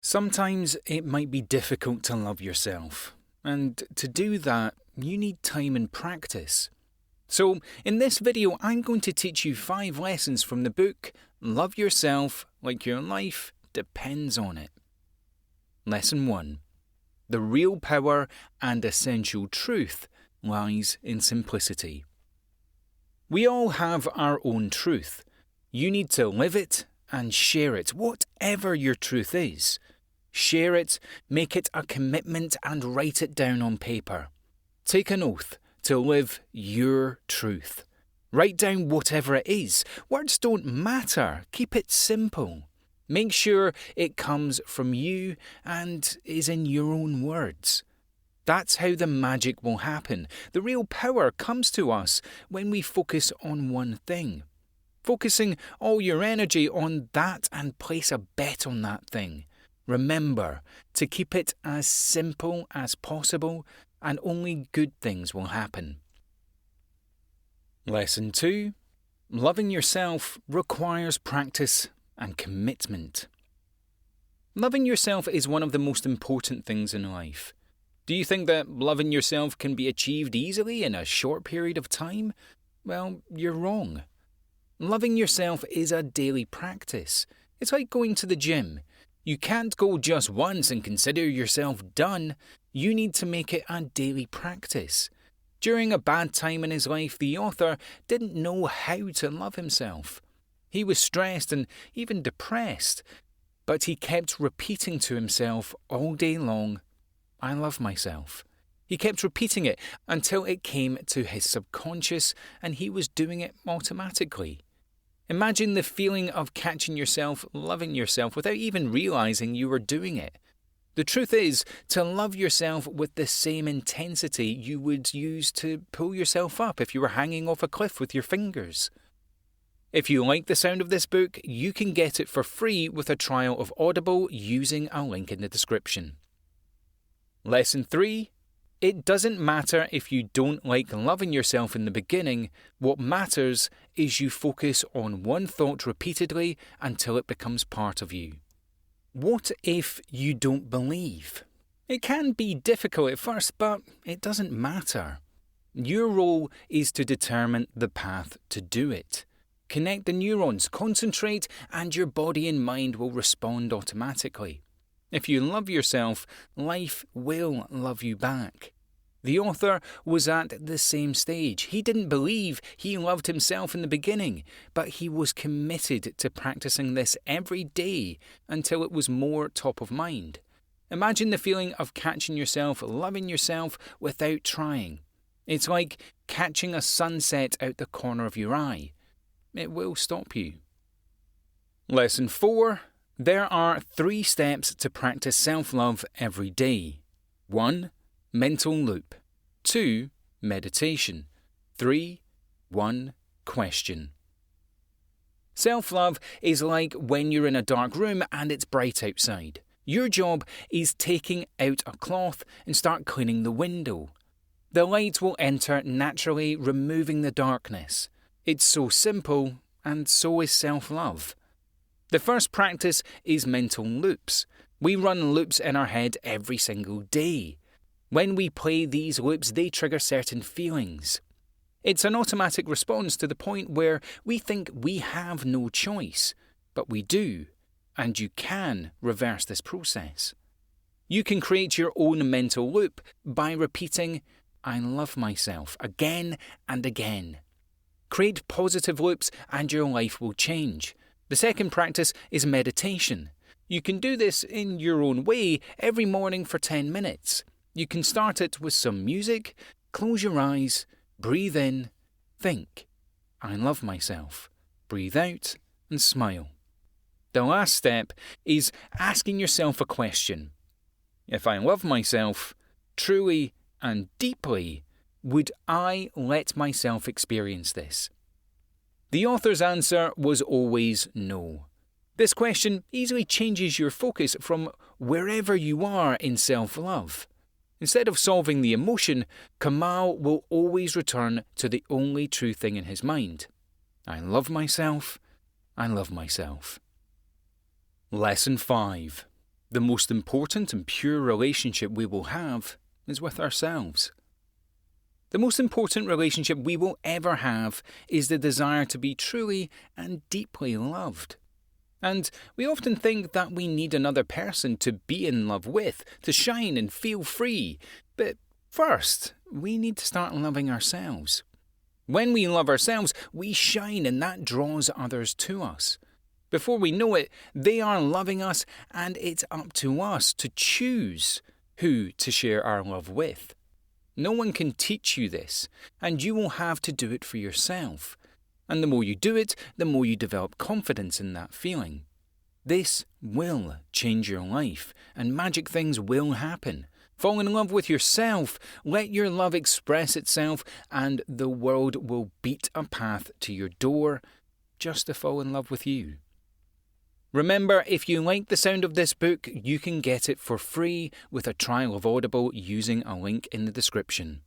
Sometimes it might be difficult to love yourself, and to do that, you need time and practice. So, in this video, I'm going to teach you 5 lessons from the book Love Yourself Like Your Life Depends on It. Lesson 1. The real power and essential truth lies in simplicity. We all have our own truth. You need to live it and share it, whatever your truth is. Share it, make it a commitment and write it down on paper. Take an oath to live your truth. Write down whatever it is. Words don't matter. Keep it simple. Make sure it comes from you and is in your own words. That's how the magic will happen. The real power comes to us when we focus on one thing. Focusing all your energy on that and place a bet on that thing. Remember to keep it as simple as possible, and only good things will happen. Lesson 2. Loving yourself requires practice and commitment. Loving yourself is one of the most important things in life. Do you think that loving yourself can be achieved easily in a short period of time? Well, you're wrong. Loving yourself is a daily practice. It's like going to the gym. You can't go just once and consider yourself done. You need to make it a daily practice. During a bad time in his life, the author didn't know how to love himself. He was stressed and even depressed, but he kept repeating to himself all day long, "I love myself." He kept repeating it until it came to his subconscious and he was doing it automatically. Imagine the feeling of catching yourself loving yourself without even realizing you were doing it. The truth is to love yourself with the same intensity you would use to pull yourself up if you were hanging off a cliff with your fingers. If you like the sound of this book, you can get it for free with a trial of Audible using a link in the description. Lesson 3. It doesn't matter if you don't like loving yourself in the beginning. What matters is you focus on one thought repeatedly until it becomes part of you. What if you don't believe? It can be difficult at first, but it doesn't matter. Your role is to determine the path to do it. Connect the neurons, concentrate, and your body and mind will respond automatically. If you love yourself, life will love you back. The author was at the same stage. He didn't believe he loved himself in the beginning, but he was committed to practicing this every day until it was more top of mind. Imagine the feeling of catching yourself loving yourself without trying. It's like catching a sunset out the corner of your eye. It will stop you. Lesson 4. There are 3 steps to practice self-love every day. 1. Mental loop. 2. Meditation. 3. 1. Question. Self-love is like when you're in a dark room and it's bright outside. Your job is taking out a cloth and start cleaning the window. The light will enter naturally, removing the darkness. It's so simple, and so is self-love. The first practice is mental loops. We run loops in our head every single day. When we play these loops, they trigger certain feelings. It's an automatic response to the point where we think we have no choice, but we do, and you can reverse this process. You can create your own mental loop by repeating, "I love myself," again and again. Create positive loops and your life will change. The second practice is meditation. You can do this in your own way every morning for 10 minutes. You can start it with some music, close your eyes, breathe in, think, "I love myself," breathe out and smile. The last step is asking yourself a question. If I love myself, truly and deeply, would I let myself experience this? The author's answer was always no. This question easily changes your focus from wherever you are in self-love. Instead of solving the emotion, Kamal will always return to the only true thing in his mind. I love myself. I love myself. Lesson 5. The most important and pure relationship we will have is with ourselves. The most important relationship we will ever have is the desire to be truly and deeply loved. And we often think that we need another person to be in love with, to shine and feel free. But first, we need to start loving ourselves. When we love ourselves, we shine, and that draws others to us. Before we know it, they are loving us, and it's up to us to choose who to share our love with. No one can teach you this, and you will have to do it for yourself. And the more you do it, the more you develop confidence in that feeling. This will change your life, and magic things will happen. Fall in love with yourself, let your love express itself, and the world will beat a path to your door just to fall in love with you. Remember, if you like the sound of this book, you can get it for free with a trial of Audible using a link in the description.